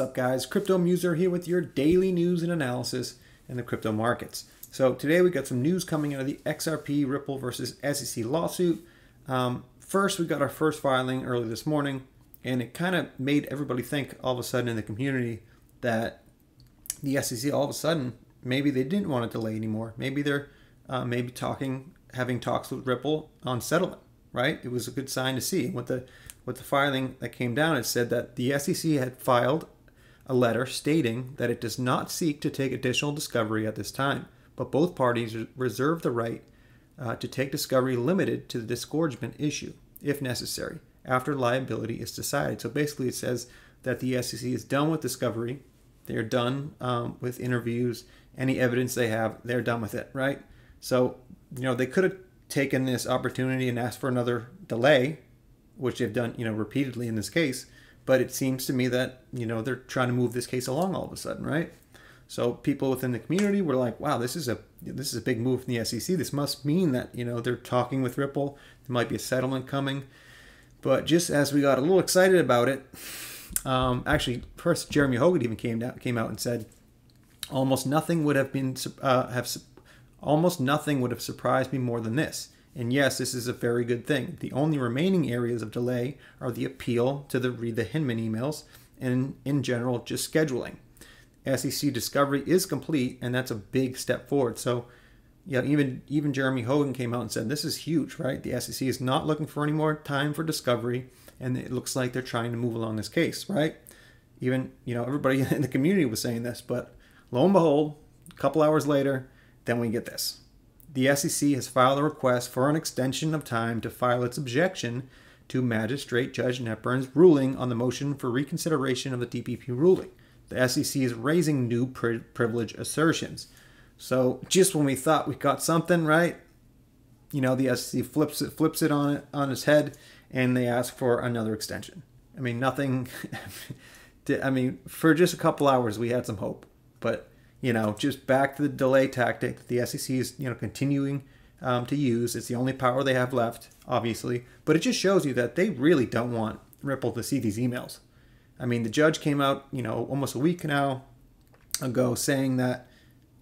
up, guys? Crypto Muser here with your daily news and analysis in the crypto markets. So today we got some news coming out of the XRP Ripple versus SEC lawsuit. First, we got our first filing early this morning, and it kind of made everybody think all of a sudden in the community that the SEC all of a sudden maybe they didn't want to delay anymore. Maybe they're having talks with Ripple on settlement. Right? It was a good sign to see. With the filing that came down, it said that the SEC had filed a letter stating that it does not seek to take additional discovery at this time, but both parties reserve the right to take discovery limited to the disgorgement issue, if necessary, after liability is decided. So basically it says that the SEC is done with discovery. They're done with interviews. Any evidence they have, they're done with it, right? So, they could have taken this opportunity and asked for another delay, which they've done, repeatedly in this case. But it seems to me that, they're trying to move this case along all of a sudden, right? So people within the community were like, wow, this is a big move from the SEC. This must mean that, they're talking with Ripple. There might be a settlement coming. But just as we got a little excited about it, actually, first Jeremy Hogan even came out and said almost nothing would have surprised me more than this. And yes, this is a very good thing. The only remaining areas of delay are the appeal to read the Hinman emails and, in general, just scheduling. SEC discovery is complete, and that's a big step forward. So, yeah, even Jeremy Hogan came out and said this is huge, right? The SEC is not looking for any more time for discovery, and it looks like they're trying to move along this case, right? Even, everybody in the community was saying this, but lo and behold, a couple hours later, then we get this. The SEC has filed a request for an extension of time to file its objection to Magistrate Judge Netburn's ruling on the motion for reconsideration of the TPP ruling. The SEC is raising new privilege assertions. So just when we thought we got something right, the SEC flips it on its head, and they ask for another extension. I mean, nothing. For just a couple hours we had some hope, but just back to the delay tactic that the SEC is, continuing to use. It's the only power they have left, obviously. But it just shows you that they really don't want Ripple to see these emails. I mean, the judge came out, almost a week now ago saying that,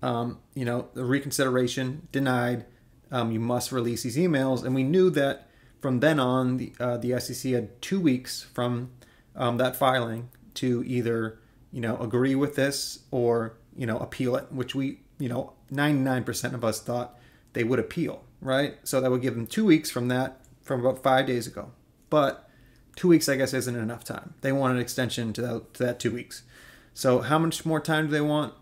the reconsideration denied. You must release these emails. And we knew that from then on, the SEC had 2 weeks from that filing to either, agree with this or appeal it, which we, 99% of us thought they would appeal, right? So that would give them 2 weeks from about 5 days ago. But 2 weeks, I guess, isn't enough time. They want an extension to that 2 weeks. So how much more time do they want?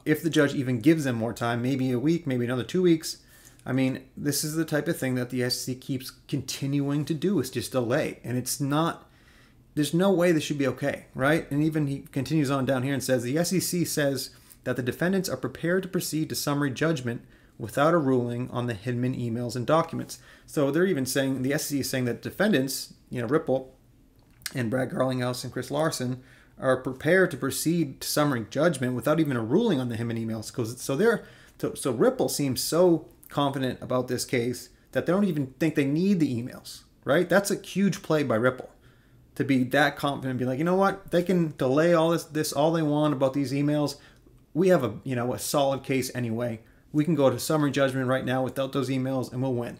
If the judge even gives them more time, maybe a week, maybe another 2 weeks. I mean, this is the type of thing that the SEC keeps continuing to do, is just delay. And it's not... There's no way this should be okay, right? And even he continues on down here and says, the SEC says that the defendants are prepared to proceed to summary judgment without a ruling on the Hinman emails and documents. So they're even saying, the SEC is saying that defendants, Ripple and Brad Garlinghouse and Chris Larson, are prepared to proceed to summary judgment without even a ruling on the Hinman emails. So Ripple seems so confident about this case that they don't even think they need the emails, right? That's a huge play by Ripple, to be that confident and be like, you know what, they can delay all this all they want about these emails. We have a solid case anyway. We can go to summary judgment right now without those emails and we'll win.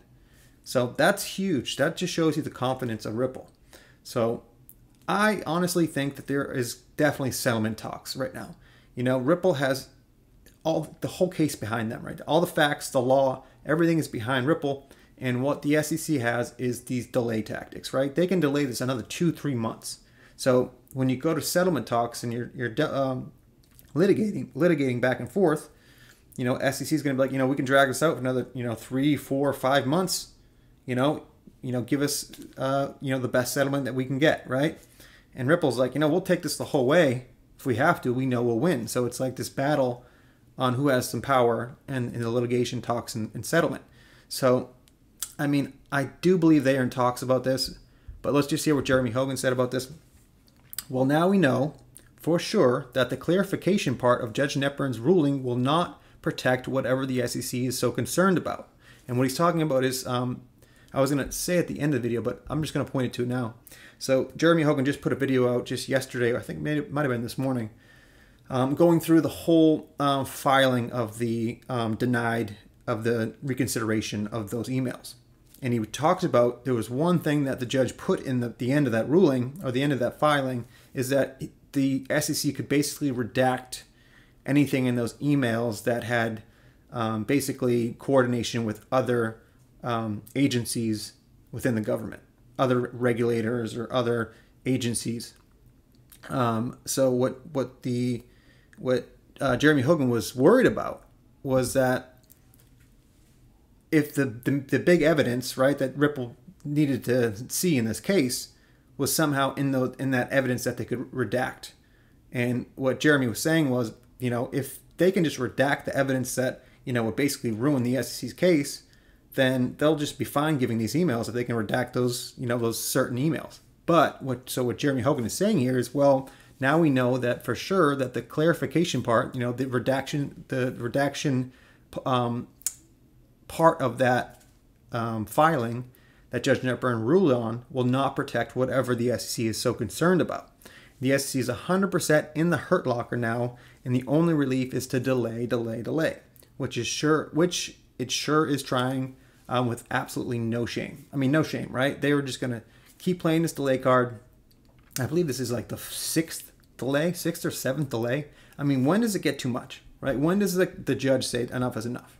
So that's huge. That just shows you the confidence of Ripple. So I honestly think that there is definitely settlement talks right now. Ripple has the whole case behind them, right? All the facts, the law, everything is behind Ripple. And what the SEC has is these delay tactics, right? They can delay this another 2-3 months. So when you go to settlement talks and you're litigating back and forth, SEC is going to be like, we can drag this out for another, 3, 4, 5 months. Give us, the best settlement that we can get, right? And Ripple's like, we'll take this the whole way. If we have to, we know we'll win. So it's like this battle on who has some power and in the litigation talks and settlement. So, I mean, I do believe they are in talks about this, but let's just hear what Jeremy Hogan said about this. Well, now we know for sure that the clarification part of Judge Netburn's ruling will not protect whatever the SEC is so concerned about. And what he's talking about is I was going to say at the end of the video, but I'm just going to point it to it now. So Jeremy Hogan just put a video out just yesterday, or I think it might have been this morning, going through the whole filing of the denied of the reconsideration of those emails. And he talks about, there was one thing that the judge put in the end of that ruling, or the end of that filing, is that the SEC could basically redact anything in those emails that had basically coordination with other agencies within the government, other regulators or other agencies. So what Jeremy Hogan was worried about was that if the big evidence, right, that Ripple needed to see in this case was somehow in that evidence that they could redact. And what Jeremy was saying was, if they can just redact the evidence that, would basically ruin the SEC's case, then they'll just be fine giving these emails if they can redact those, those certain emails. But what Jeremy Hogan is saying here is, well, now we know that for sure that the clarification part, the redaction part of that filing that Judge Netburn ruled on will not protect whatever the SEC is so concerned about. The SEC is 100% in the hurt locker now, and the only relief is to delay, which it sure is trying with absolutely no shame. I mean, no shame, right? They were just going to keep playing this delay card. I believe this is like the sixth or seventh delay. I mean, when does it get too much, right? When does the judge say enough is enough?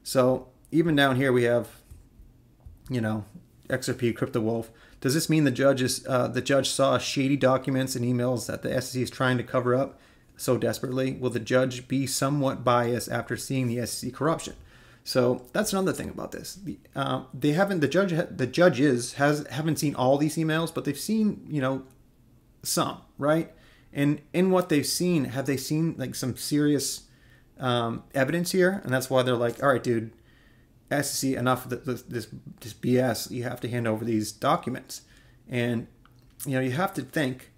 So even down here we have, XRP, Crypto Wolf. Does this mean the judge saw shady documents and emails that the SEC is trying to cover up so desperately? Will the judge be somewhat biased after seeing the SEC corruption? So that's another thing about this. The judges haven't seen all these emails, but they've seen, some, right? And in what they've seen, have they seen like some serious evidence here? And that's why they're like, all right, dude, SEC, enough of this BS. You have to hand over these documents. And, you have to think,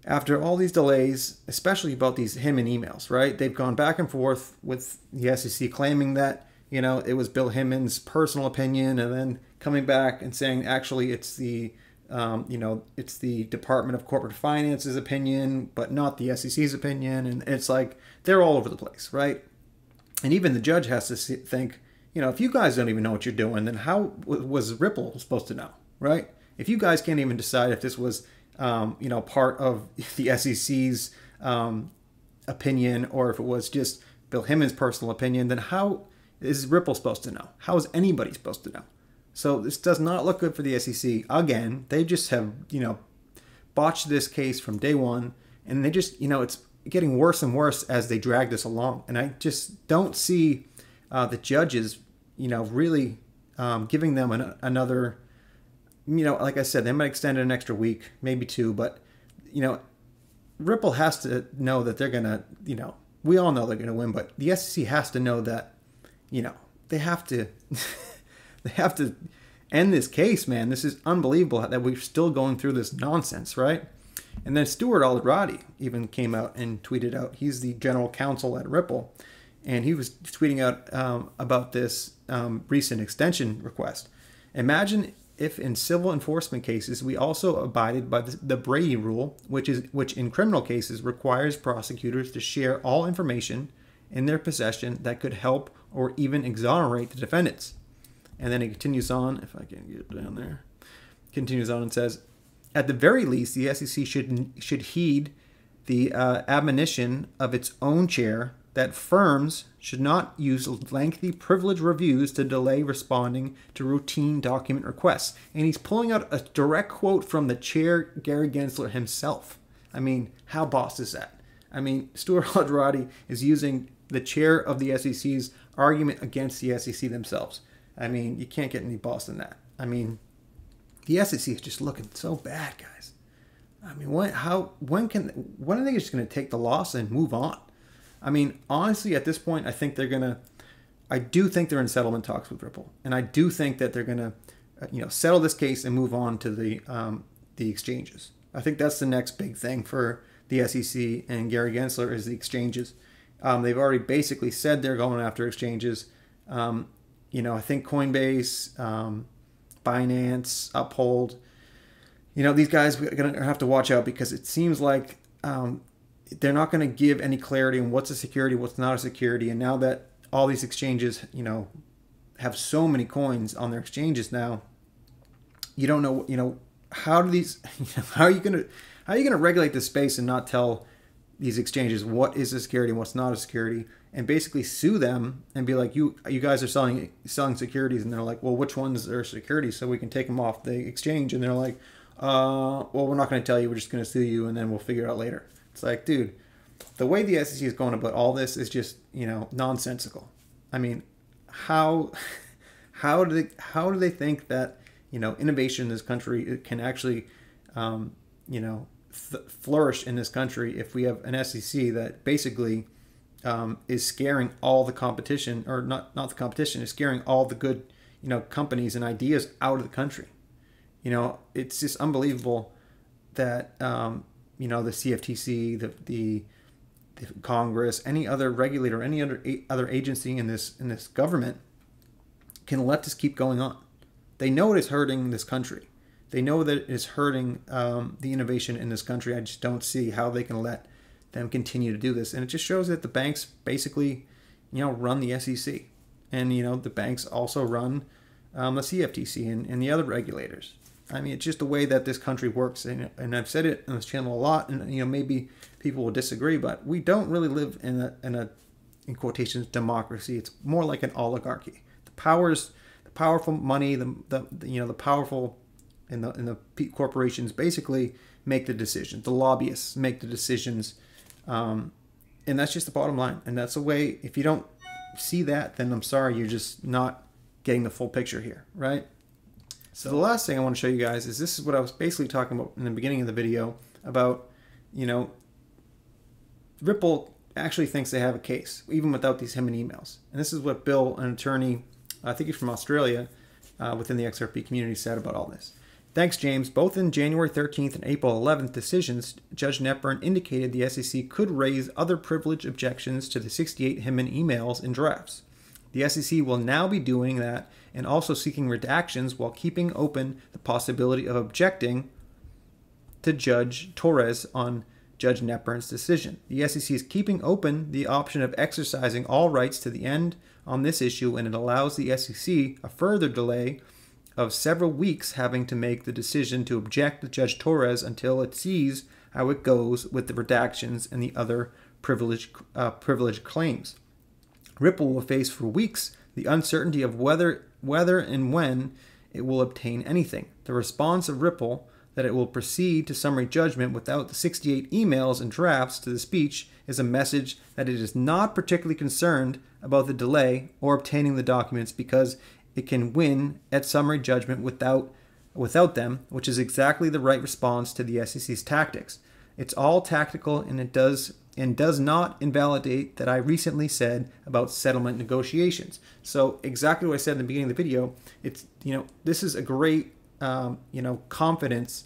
after all these delays, especially about these Hinman emails, right? They've gone back and forth with the SEC claiming that, it was Bill Hinman's personal opinion, and then coming back and saying, actually, it's the Department of Corporate Finance's opinion, but not the SEC's opinion. And it's like, they're all over the place, right? And even the judge has to think, if you guys don't even know what you're doing, then how was Ripple supposed to know, right? If you guys can't even decide if this was, part of the SEC's opinion, or if it was just Bill Hinman's personal opinion, then how is Ripple supposed to know? How is anybody supposed to know? So this does not look good for the SEC. Again, they just have, botched this case from day one, and they just, it's getting worse and worse as they drag this along. And I just don't see the judges, really giving them another, like I said, they might extend it an extra week, maybe two, but, Ripple has to know that they're going to, we all know they're going to win, but the SEC has to know that, they have to, they have to end this case, man. This is unbelievable that we're still going through this nonsense, right? And then Stuart Alderati even came out and tweeted out, he's the general counsel at Ripple, and he was tweeting out about this recent extension request. Imagine if in civil enforcement cases we also abided by the Brady rule, which in criminal cases requires prosecutors to share all information in their possession that could help or even exonerate the defendants. And then it continues on, if I can get it down there, continues on and says, at the very least, the SEC should heed the admonition of its own chair that firms should not use lengthy privilege reviews to delay responding to routine document requests. And he's pulling out a direct quote from the chair, Gary Gensler himself. I mean, how boss is that? I mean, Stuart Alderati is using the chair of the SEC's argument against the SEC themselves. I mean, you can't get any boss than that. I mean, the SEC is just looking so bad, guys. I mean, when are they just going to take the loss and move on? I mean, honestly, at this point, I do think they're in settlement talks with Ripple, and I do think that they're going to, settle this case and move on to the exchanges. I think that's the next big thing for the SEC and Gary Gensler is the exchanges. They've already basically said they're going after exchanges. I think Coinbase, Binance, Uphold. You know, these guys, we're going to have to watch out because it seems like they're not going to give any clarity on what's a security, what's not a security. And now that all these exchanges, you know, have so many coins on their exchanges now, you don't know, you know, how do these, how are you going to regulate this space and not tell these exchanges what is a security and what's not a security, and basically sue them and be like, you guys are selling securities, and they're like, well, which ones are securities so we can take them off the exchange? And they're like, well, we're not going to tell you, we're just going to sue you, and then we'll figure it out later. It's like, dude, the way the SEC is going about all this is just, you know, nonsensical. I mean, how do they think that, you know, innovation in this country can actually, you know, flourish in this country if we have an SEC that basically is scaring all the competition, or not the competition, is scaring all the good, you know, companies and ideas out of the country. You know, it's just unbelievable that you know, the CFTC, the Congress, any other regulator, any other agency in this government can let this keep going on. They know it is hurting this country. They know that it is hurting the innovation in this country. I just don't see how they can let them continue to do this. And it just shows that the banks basically, you know, run the SEC. And, you know, the banks also run the CFTC and the other regulators. I mean, it's just the way that this country works. And I've said it on this channel a lot, and, you know, maybe people will disagree, but we don't really live in a in quotations, democracy. It's more like an oligarchy. The powerful money, the powerful and the corporations basically make the decisions. The lobbyists make the decisions, and that's just the bottom line. And that's the way. If you don't see that, then I'm sorry, you're just not getting the full picture here, right? So the last thing I want to show you guys is this is what I was basically talking about in the beginning of the video about, you know, Ripple actually thinks they have a case even without these hidden emails. And this is what Bill, an attorney, I think he's from Australia, within the XRP community, said about all this. Thanks, James. Both in January 13th and April 11th decisions, Judge Netburn indicated the SEC could raise other privilege objections to the 68 hidden emails in drafts. The SEC will now be doing that and also seeking redactions while keeping open the possibility of objecting to Judge Torres on Judge Netburn's decision. The SEC is keeping open the option of exercising all rights to the end on this issue, and it allows the SEC a further delay of several weeks having to make the decision to object to Judge Torres until it sees how it goes with the redactions and the other privilege claims. Ripple will face for weeks the uncertainty of whether and when it will obtain anything. The response of Ripple that it will proceed to summary judgment without the 68 emails and drafts to the speech is a message that it is not particularly concerned about the delay or obtaining the documents because it can win at summary judgment without them, which is exactly the right response to the SEC's tactics. It's all tactical, and it does not invalidate that I recently said about settlement negotiations. So exactly what I said in the beginning of the video, it's, you know, this is a great, you know, confidence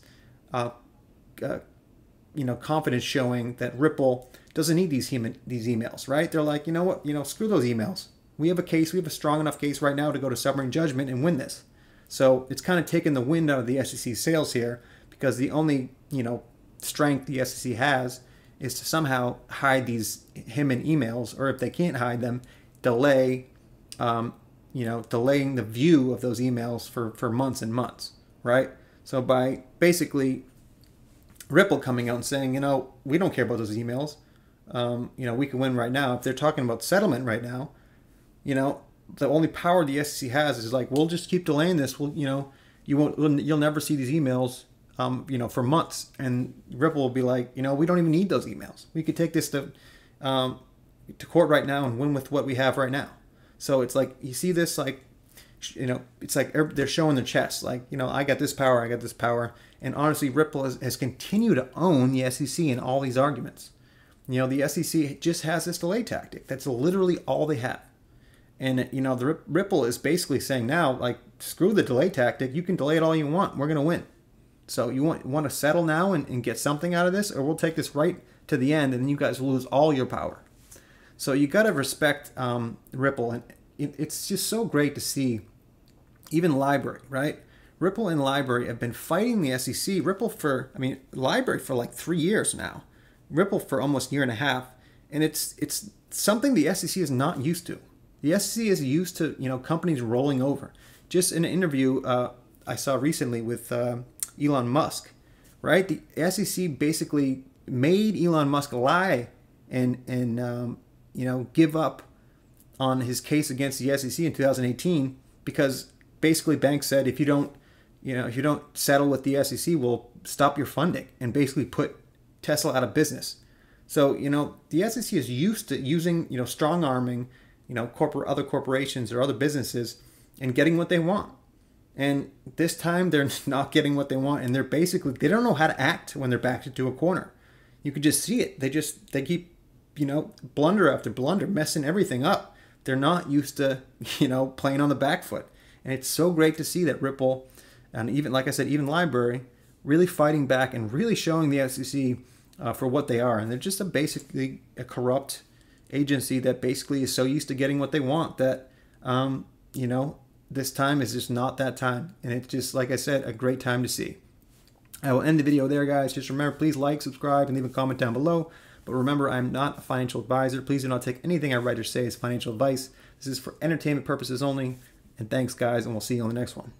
showing that Ripple doesn't need these emails, right? They're like, you know what, you know, screw those emails. We have a case, we have a strong enough case right now to go to summary judgment and win this. So it's kind of taken the wind out of the SEC's sails here, because the only, you know, strength the SEC has is to somehow hide these hidden emails, or if they can't hide them, delay, delaying the view of those emails for months and months, right? So by basically Ripple coming out and saying, you know, we don't care about those emails, you know, we can win right now. If they're talking about settlement right now, you know, the only power the SEC has is like, we'll just keep delaying this. Well, you know, you'll never see these emails, you know, for months. And Ripple will be like, you know, we don't even need those emails. We could take this to court right now and win with what we have right now. So it's like, you see this, like, you know, it's like they're showing their chest, like, you know, I got this power, I got this power. And honestly, Ripple has continued to own the SEC in all these arguments. You know, the SEC just has this delay tactic. That's literally all they have. And, you know, the Ripple is basically saying now, like, screw the delay tactic. You can delay it all you want. We're going to win. So you want to settle now and get something out of this, or we'll take this right to the end, and then you guys will lose all your power. So you got to respect Ripple. And it's just so great to see, even Library, right? Ripple and LBRY have been fighting the SEC. LBRY for like 3 years now. Ripple for almost a year and a half. And it's something the SEC is not used to. The SEC is used to, companies rolling over. Just in an interview I saw recently with Elon Musk, right? The SEC basically made Elon Musk lie and give up on his case against the SEC in 2018 because basically banks said if you don't settle with the SEC, we'll stop your funding and basically put Tesla out of business. So the SEC is used to using strong arming other corporations or other businesses and getting what they want. And this time they're not getting what they want, and they don't know how to act when they're backed into a corner. You could just see it. They keep blunder after blunder, messing everything up. They're not used to playing on the back foot. And it's so great to see that Ripple and even, like I said, even LBRY really fighting back and really showing the SEC for what they are. And they're just basically a corrupt agency that basically is so used to getting what they want that this time is just not that time. And it's just, like I said, a great time to see. I will end the video there, guys. Just remember, please like, subscribe, and leave a comment down below. But remember, I'm not a financial advisor. Please do not take anything I write or say as financial advice. This is for entertainment purposes only. And thanks, guys, and we'll see you on the next one.